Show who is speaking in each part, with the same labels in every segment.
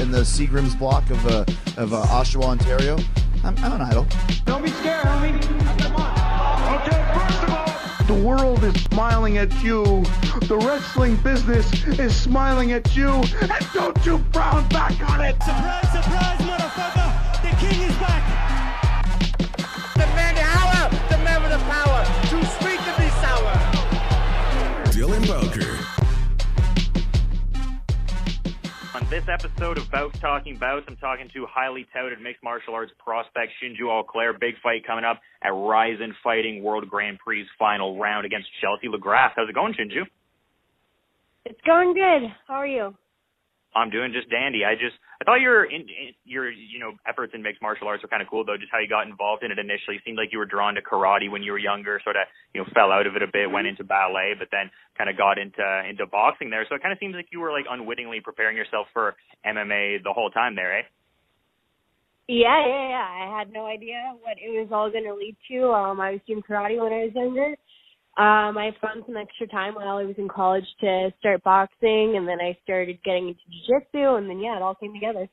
Speaker 1: in the Seagram's block of Oshawa, Ontario. I'm an idol.
Speaker 2: Don't be scared, homie. Come on. Okay, first of all, the world is smiling at you. The wrestling business is smiling at you. And don't you frown back on it.
Speaker 3: Surprise, surprise, motherfucker. The king is back.
Speaker 4: The man, the hour. The man with the power. Too sweet to be sour.
Speaker 5: Dylan Bowker.
Speaker 6: On this episode of Bouts Talking Bouts, I'm talking to highly touted mixed martial arts prospect Shinju Auclair. Big fight coming up at Rizin Fighting World Grand Prix final round against Chelsea LaGrasse. How's it going, Shinju?
Speaker 7: It's going good. How are you?
Speaker 6: I'm doing just dandy. I thought your efforts in mixed martial arts were kind of cool, though, just how you got involved in it initially. It seemed like you were drawn to karate when you were younger, sort of, fell out of it a bit, went into ballet, but then kind of got into boxing there. So it kind of seems like you were like unwittingly preparing yourself for MMA the whole time there, eh?
Speaker 7: Yeah. I had no idea what it was all going to lead to. I was doing karate when I was younger. I found some extra time while I was in college to start boxing, and then I started getting into jiu-jitsu, and then, it all came together.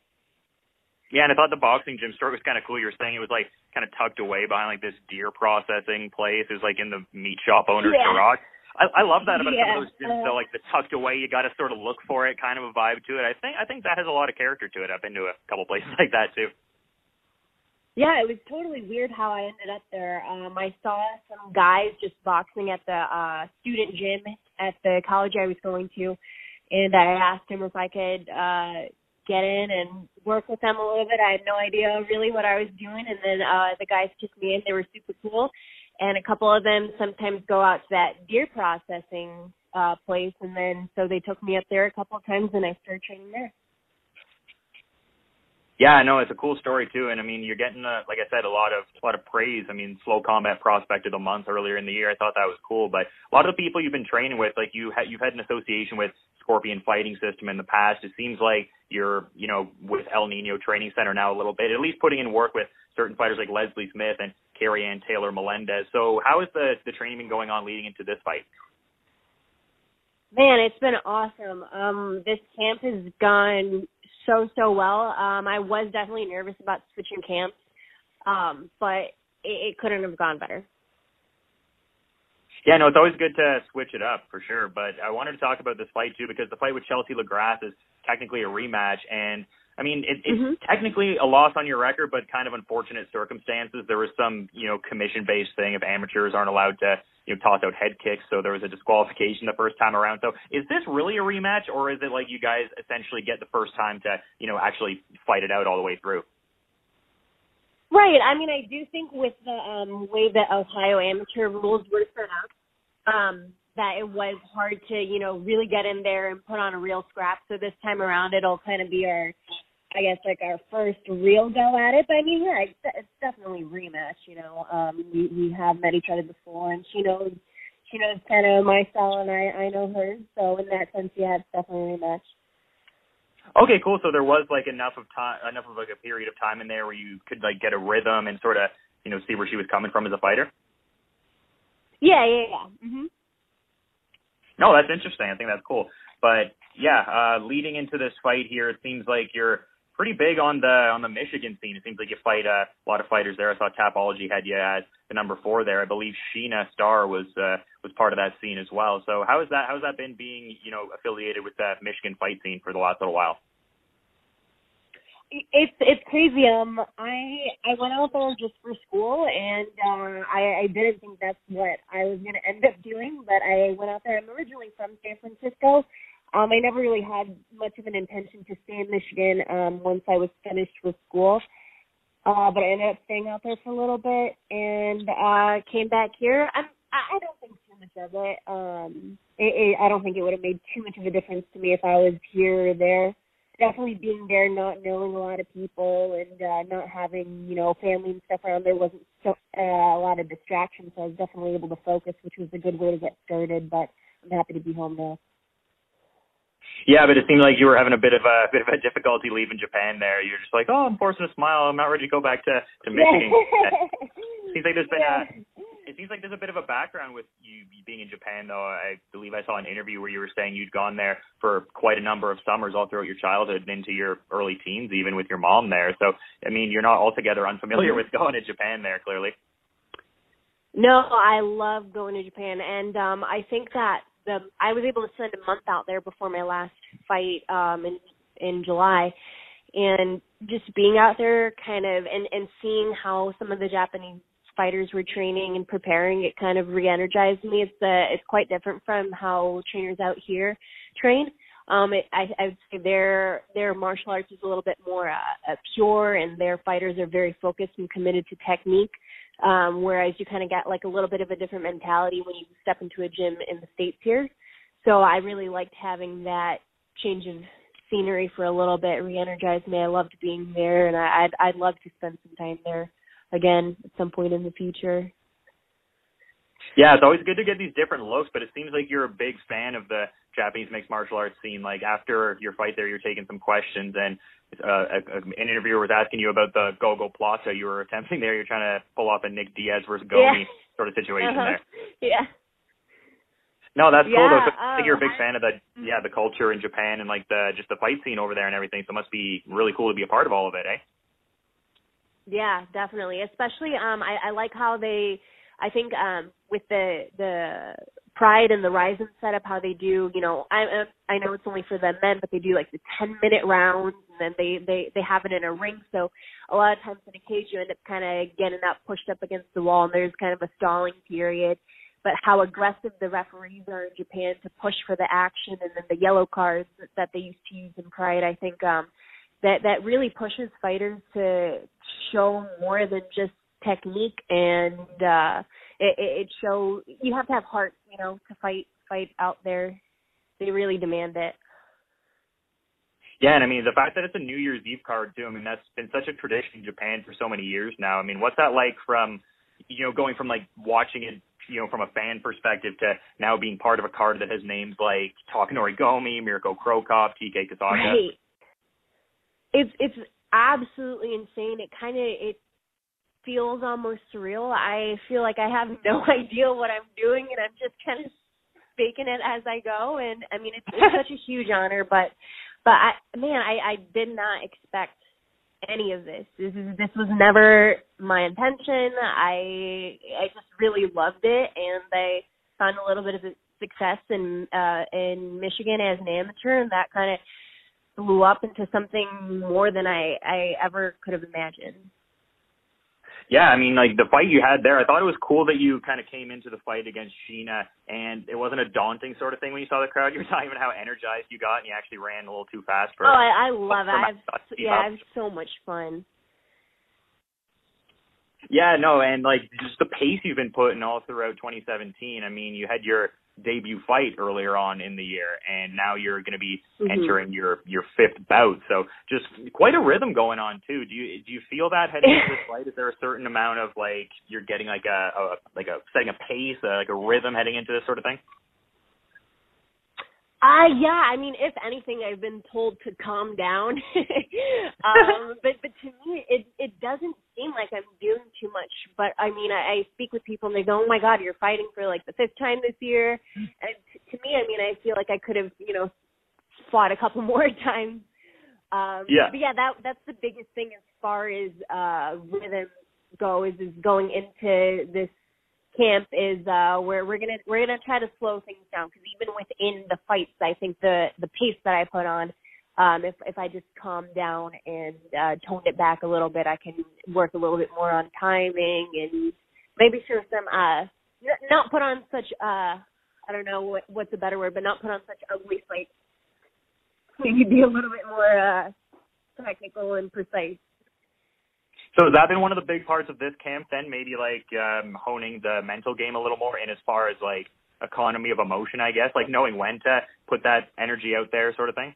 Speaker 6: Yeah, and I thought the boxing gym story was kind of cool. You were saying it was, like, kind of tucked away behind, like, this deer processing place. It was, like, in the meat shop owner's garage. I love that about some of those gyms, though, like, the tucked away, you got to sort of look for it, kind of a vibe to it. I think that has a lot of character to it. I've been to a couple places like that, too.
Speaker 7: Yeah, it was totally weird how I ended up there. I saw some guys just boxing at the student gym at the college I was going to, and I asked him if I could get in and work with them a little bit. I had no idea really what I was doing, and then the guys took me in. They were super cool, and a couple of them sometimes go out to that deer processing place, and then so they took me up there a couple of times, and I started training there.
Speaker 6: Yeah, I know, it's a cool story too, and I mean, you're getting, like I said, a lot of praise. I mean, Slow Combat Prospect of the Month earlier in the year. I thought that was cool, but a lot of the people you've been training with, like you've had an association with Scorpion Fighting System in the past. It seems like you're, with El Nino Training Center now a little bit, at least putting in work with certain fighters like Leslie Smith and Carrie Ann Taylor Melendez. So how has the training been going on leading into this fight?
Speaker 7: Man, it's been awesome. This camp has gone so well. I was definitely nervous about switching camps, but it couldn't have gone better. Yeah,
Speaker 6: no, it's always good to switch it up for sure. But I wanted to talk about this fight too, because the fight with Chelsea LaGrasse is technically a rematch, and I mean, it's technically a loss on your record, but kind of unfortunate circumstances. There was some, commission-based thing if amateurs aren't allowed to, toss out head kicks, so there was a disqualification the first time around. So is this really a rematch, or is it like you guys essentially get the first time to, actually fight it out all the way through?
Speaker 7: Right. I mean, I do think with the way the Ohio amateur rules were set up, that it was hard to, really get in there and put on a real scrap. So this time around, it'll kind of be our first real go at it. But I mean, it's definitely a rematch. We have met each other before, and she knows kind of my style, and I know hers. So in that sense, it's definitely a rematch.
Speaker 6: Okay, cool. So there was like enough of like a period of time in there where you could like get a rhythm and sort of, see where she was coming from as a fighter.
Speaker 7: Yeah. Mm-hmm.
Speaker 6: No, that's interesting. I think that's cool. But leading into this fight here, it seems like you're pretty big on the Michigan scene. It seems like you fight a lot of fighters there. I saw Tapology had you as the number 4 there. I believe Sheena Starr was part of that scene as well. So how's that been being, affiliated with that Michigan fight scene for the last little while?
Speaker 7: It's crazy. I went out there just for school, and I didn't think that's what I was going to end up doing, but I went out there. I'm originally from San Francisco. I never really had much of an intention to stay in Michigan once I was finished with school, but I ended up staying out there for a little bit and came back here. I don't think too much of it. I don't think it would have made too much of a difference to me if I was here or there. Definitely being there, not knowing a lot of people, and not having, family and stuff around there wasn't a lot of distractions, so I was definitely able to focus, which was a good way to get started, but I'm happy to be home now.
Speaker 6: Yeah, but it seemed like you were having a bit of a difficulty leaving Japan there. You're just like, I'm forcing a smile. I'm not ready to go back to Michigan. Seems like there's been it seems like there's a bit of a background with you being in Japan, though. I believe I saw an interview where you were saying you'd gone there for quite a number of summers all throughout your childhood and into your early teens, even with your mom there. So, I mean, you're not altogether unfamiliar with going to Japan there, clearly.
Speaker 7: No, I love going to Japan, and I think that I was able to spend a month out there before my last fight in July, and just being out there kind of and seeing how some of the Japanese fighters were training and preparing, it kind of re-energized me. It's quite different from how trainers out here train. I would say their martial arts is a little bit more pure, and their fighters are very focused and committed to technique, whereas you kind of get like a little bit of a different mentality when you step into a gym in the States here. So I really liked having that change of scenery for a little bit, re-energized me. I loved being there, and I'd love to spend some time there again at some point in the future.
Speaker 6: Yeah, it's always good to get these different looks, but it seems like you're a big fan of the Japanese mixed martial arts scene. Like, after your fight there, you're taking some questions, and an interviewer was asking you about the Gogo Plata you were attempting there. You're trying to pull off a Nick Diaz versus Gomi sort of situation there.
Speaker 7: Yeah.
Speaker 6: No, that's cool, though. So I think you're a big fan of the culture in Japan and, like, just the fight scene over there and everything, so it must be really cool to be a part of all of it, eh?
Speaker 7: Yeah, definitely. Especially, I like how I think with the Pride and the Rizin setup, how they do, you know, I know it's only for the men, but they do like the 10-minute rounds, and then they have it in a ring. So a lot of times in a cage, you end up kind of getting that pushed up against the wall, and there's kind of a stalling period. But how aggressive the referees are in Japan to push for the action, and then the yellow cards that they used to use in Pride, I think that really pushes fighters to show more than just technique, and it shows you have to have heart, you know, to fight out there. They really demand it.
Speaker 6: Yeah, and I mean, the fact that it's a New Year's Eve card too, I mean, that's been such a tradition in Japan for so many years now. I mean, what's that like from, you know, going from like watching it, you know, from a fan perspective to now being part of a card that has names like Takanori Gomi, Mirko Krokop, TK Kasaka?
Speaker 7: Right. It's absolutely insane. It feels almost surreal. I feel like I have no idea what I'm doing, and I'm just kind of faking it as I go. And I mean, it's such a huge honor, but I did not expect any of this. This was never my intention. I just really loved it, and I found a little bit of success in Michigan as an amateur, and that kind of blew up into something more than I ever could have imagined.
Speaker 6: Yeah, I mean, like, the fight you had there, I thought it was cool that you kind of came into the fight against Sheena, and it wasn't a daunting sort of thing when you saw the crowd. You were talking about how energized you got, and you actually ran a little too fast.
Speaker 7: I love it. I have so much fun. Yeah,
Speaker 6: no, and, like, just the pace you've been putting all throughout 2017. I mean, you had your debut fight earlier on in the year, and now you're going to be entering your fifth bout. So just quite a rhythm going on too. Do you feel that heading into this fight? Is there a certain amount of, like, you're getting like a setting a pace, like a rhythm heading into this sort of thing?
Speaker 7: Yeah, I mean, if anything, I've been told to calm down. But to me, it doesn't seem like I'm doing too much. But, I mean, I speak with people, and they go, oh, my God, you're fighting for, like, the fifth time this year. And to me, I mean, I feel like I could have, you know, fought a couple more times. But, yeah, that's the biggest thing as far as rhythm goes, is going into this camp is where we're gonna try to slow things down, because even within the fights, I think the pace that I put on, if I just calm down and toned it back a little bit, I can work a little bit more on timing and maybe show some not put on such I don't know what's a better word, but not put on such ugly fights. Maybe be a little bit more technical and precise.
Speaker 6: So has that been one of the big parts of this camp then? Maybe like honing the mental game a little more in as far as like economy of emotion, I guess, like knowing when to put that energy out there sort of thing?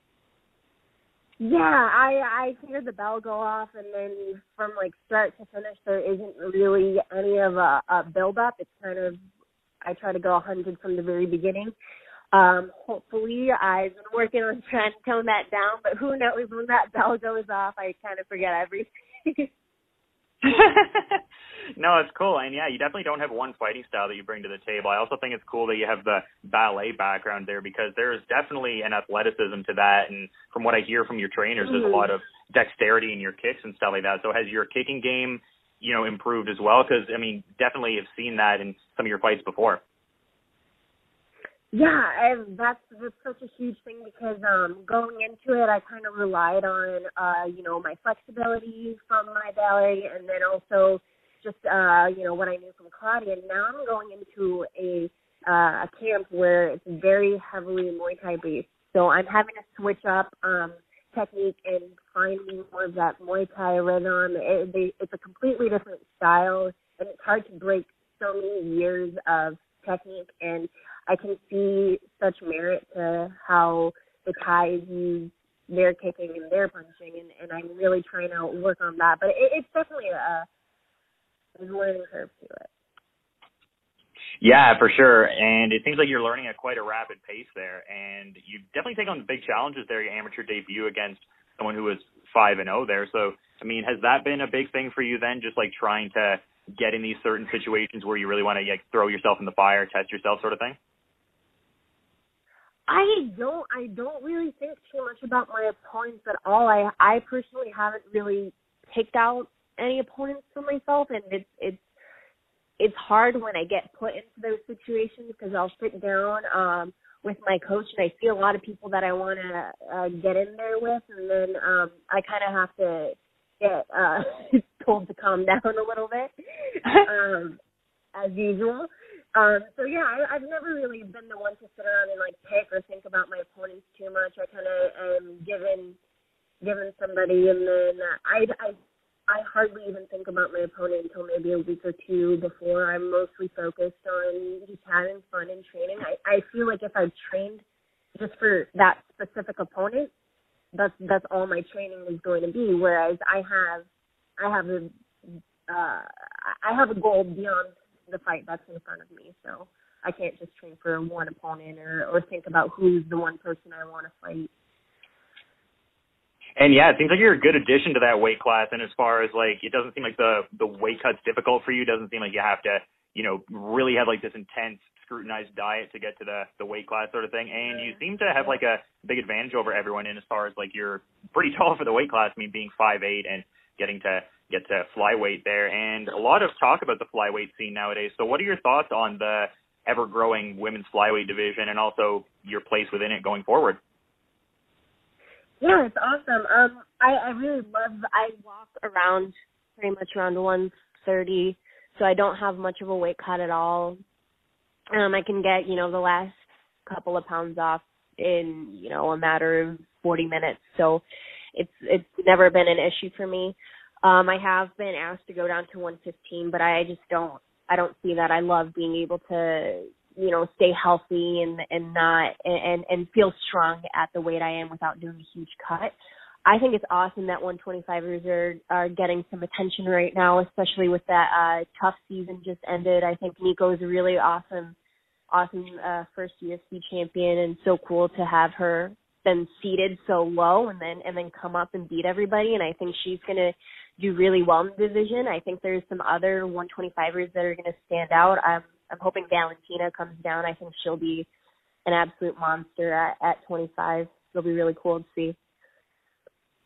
Speaker 7: Yeah, I hear the bell go off, and then from like start to finish, there isn't really any of a build-up. It's kind of, I try to go 100 from the very beginning. Hopefully, I've been working on trying to tone that down, but who knows, when that bell goes off, I kind of forget everything.
Speaker 6: No, it's cool. And yeah, you definitely don't have one fighting style that you bring to the table. I also think it's cool that you have the ballet background there, because there's definitely an athleticism to that. And from what I hear from your trainers, there's a lot of dexterity in your kicks and stuff like that. So has your kicking game, improved as well? Because, I mean, definitely have seen that in some of your fights before.
Speaker 7: Yeah, that's such a huge thing, because going into it, I kind of relied on, my flexibility from my ballet, and then also just, what I knew from karate. And now I'm going into a camp where it's very heavily Muay Thai based. So I'm having to switch up technique and finding more of that Muay Thai rhythm. It's a completely different style, and it's hard to break so many years of technique. And I can see such merit to how the Thais use their kicking and their punching, and I'm really trying to work on that. But it's definitely a learning curve to it.
Speaker 6: Yeah, for sure. And it seems like you're learning at quite a rapid pace there. And you definitely take on big challenges there, your amateur debut against someone who was 5-0 there. So, I mean, has that been a big thing for you then, just like trying to get in these certain situations where you really want to throw yourself in the fire, test yourself sort of thing?
Speaker 7: I don't really think too much about my opponents at all. I personally haven't really picked out any opponents for myself, and it's hard when I get put into those situations, because I'll sit down with my coach and I see a lot of people that I want to get in there with, and then I kind of have to get told to calm down a little bit, as usual. So yeah, I've never really been the one to sit around and pick or think about my opponents too much. I kind of am given somebody, and then I hardly even think about my opponent until maybe a week or two before. I'm mostly focused on just having fun and training. I feel like if I trained just for that specific opponent, that's all my training is going to be. Whereas I have a goal beyond the fight that's in front of me, so I can't just train for one opponent or think about who's the one person I want to fight.
Speaker 6: And yeah, it seems like you're a good addition to that weight class. And as far as it doesn't seem like the weight cut's difficult for you. It doesn't seem like you have to, really have this intense scrutinized diet to get to the weight class sort of thing. And you seem to have a big advantage over everyone in as far as you're pretty tall for the weight class. I mean, being 5'8" and getting to get to flyweight there. And a lot of talk about the flyweight scene nowadays. So what are your thoughts on the ever-growing women's flyweight division and also your place within it going forward?
Speaker 7: Yeah, it's awesome. I really I walk around pretty much around 130, so I don't have much of a weight cut at all. I can get, the last couple of pounds off in, a matter of 40 minutes. So it's never been an issue for me. I have been asked to go down to 115, but I don't see that. I love being able to, stay healthy and feel strong at the weight I am without doing a huge cut. I think it's awesome that 125ers are getting some attention right now, especially with that tough season just ended. I think Nico is a really awesome first UFC champion, and so cool to have her been seated so low and then come up and beat everybody. And I think she's going to do really well in the division. I think there's some other 125ers that are going to stand out. I'm hoping Valentina comes down. I think she'll be an absolute monster at 25. It'll be really cool to see.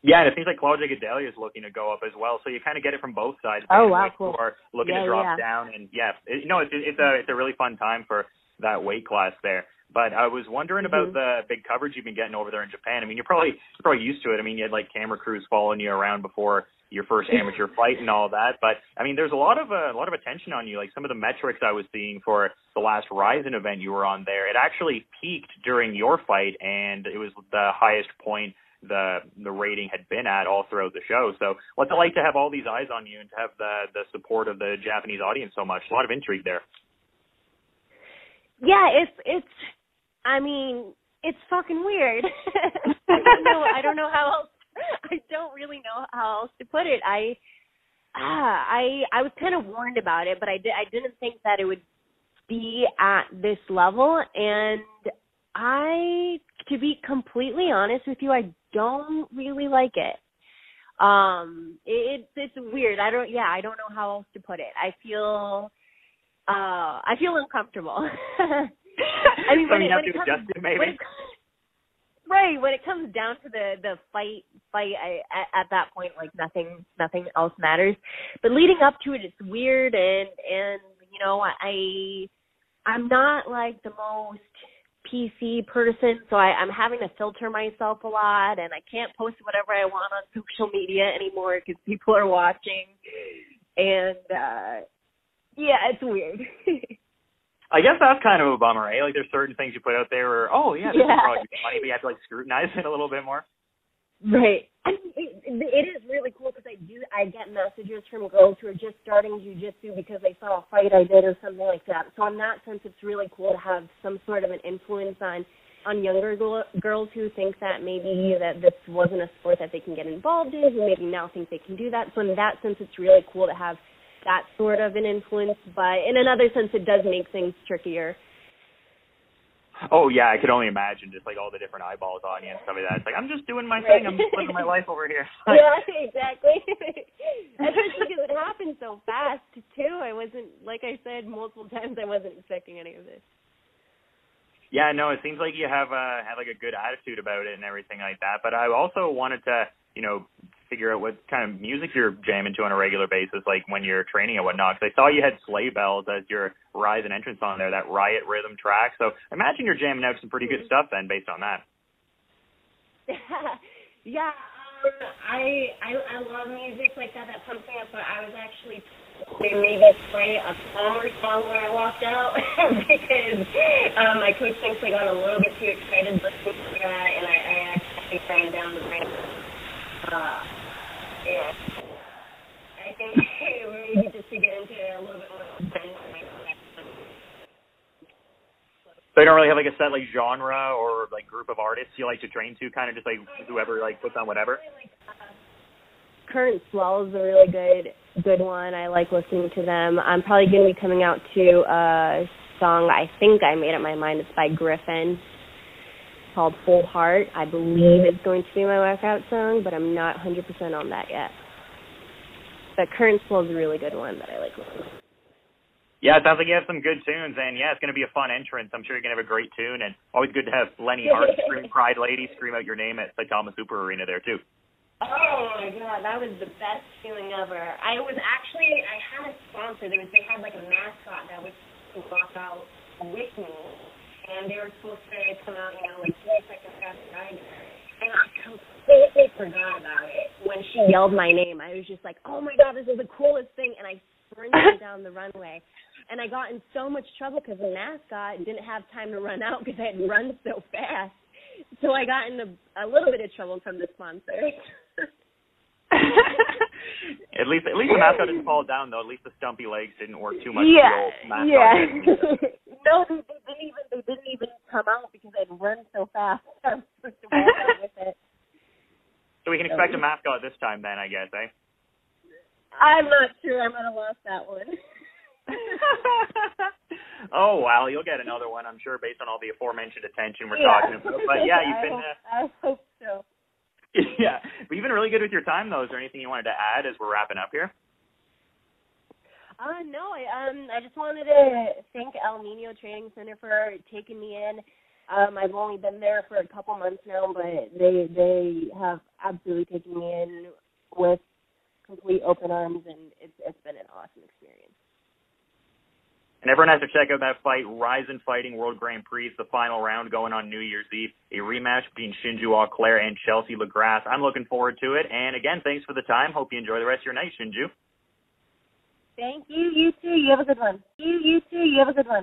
Speaker 6: Yeah, and it seems like Claudia Gadelha is looking to go up as well. So you kind of get it from both sides.
Speaker 7: Oh, wow, cool.
Speaker 6: Who are looking to drop down. And it's a really fun time for that weight class there. But I was wondering about the big coverage you've been getting over there in Japan. I mean, you're probably used to it. I mean, you had camera crews following you around before your first amateur fight and all that. But I mean, there's a lot of attention on you. Like some of the metrics I was seeing for the last Rizin event you were on there, it actually peaked during your fight, and it was the highest point the rating had been at all throughout the show. So what's it like to have all these eyes on you and to have the support of the Japanese audience so much? A lot of intrigue there.
Speaker 7: Yeah, it's fucking weird. I don't know how else. I don't really know how else to put it. I was kind of warned about it, but I didn't think that it would be at this level. And to be completely honest with you, I don't really like it. It's weird. I don't know how else to put it. I feel uncomfortable. I mean, when it comes down to the fight, at that point, like nothing else matters. But leading up to it, it's weird, and you know, I'm not like the most PC person, so I'm having to filter myself a lot, and I can't post whatever I want on social media anymore because people are watching, and yeah, it's weird.
Speaker 6: I guess that's kind of a bummer, eh? Like, there's certain things you put out there where, this is probably funny, but you have to, like, scrutinize it a little bit more.
Speaker 7: Right. I mean, it is really cool because I get messages from girls who are just starting jiu-jitsu because they saw a fight I did or something like that. So in that sense, it's really cool to have some sort of an influence on younger girls who think that maybe that this wasn't a sport that they can get involved in, who maybe now think they can do that. So in that sense, it's really cool to have that sort of an influence, but in another sense, it does make things trickier.
Speaker 6: Oh, yeah, I could only imagine just, like, all the different eyeballs on you and stuff like that. It's like, I'm just doing my thing. I'm just living my life over here.
Speaker 7: Yeah, exactly. Especially because it happened so fast, too. I wasn't, like I said multiple times, I wasn't expecting any of this.
Speaker 6: Yeah, no, it seems like you have like a good attitude about it and everything like that. But I also wanted to, you know, figure out what kind of music you're jamming to on a regular basis, like when you're training and whatnot. Because I saw you had Sleigh Bells as your Rizin entrance on there, that Riot rhythm track. So I imagine you're jamming out some pretty good stuff then, based on that.
Speaker 7: Yeah, I love music like that pumps me up. But I was actually maybe play a calmer song when I walked out because my coach thinks I got a little bit too excited listening to that, and I actually ran down the ramp. Yeah. I think maybe just to get into a little bit more intense. So you don't really have like a set like genre or like group of artists you like to train to, kind of just like whoever like puts on whatever? Current Swell is a really good one. I like listening to them. I'm probably going to be coming out to a song I think I made up my mind. It's by Griffin, called Full Heart. I believe it's going to be my workout song, but I'm not 100% on that yet. But Current Swell is a really good one that I like listening to.
Speaker 6: Yeah, it sounds like you have some good tunes, and yeah, it's going to be a fun entrance. I'm sure you're going to have a great tune, and always good to have Lenny Hart, Scream Pride Lady, scream out your name at Saitama Super Arena there, too.
Speaker 7: Oh, my God, that was the best feeling ever. I had a sponsor. They had like a mascot that was to walk out with me, and they were supposed to come out, you know, like 3 seconds after I did. And I completely forgot about it. When she yelled my name, I was just like, oh, my God, this is the coolest thing, and I sprinted down the runway. And I got in so much trouble because the mascot didn't have time to run out because I had run so fast. So I got in a little bit of trouble from the sponsor.
Speaker 6: At least the mascot didn't fall down, though. At least the stumpy legs didn't work too much.
Speaker 7: Yeah,
Speaker 6: for the old mascot.
Speaker 7: No, they didn't even come out because I'd run so fast. I was supposed to walk out with it.
Speaker 6: So we can expect a mascot this time, then, I guess, eh?
Speaker 7: I'm not sure. I might have lost that one.
Speaker 6: Oh, well, you'll get another one, I'm sure, based on all the aforementioned attention we're talking about. But yeah, you've been...
Speaker 7: I hope so.
Speaker 6: Yeah, but you've been really good with your time, though. Is there anything you wanted to add as we're wrapping up here?
Speaker 7: No, I just wanted to thank El Nino Training Center for taking me in. I've only been there for a couple months now, but they have absolutely taken me in with complete open arms, and it's been an awesome experience.
Speaker 6: And everyone has to check out that fight, Rizin Fighting World Grand Prix. It's the final round going on New Year's Eve, a rematch between Shinju Auclair and Chelsea LaGrasse. I'm looking forward to it. And again, thanks for the time. Hope you enjoy the rest of your night, Shinju.
Speaker 7: Thank you. You too. You have a good one. You too. You have a good one.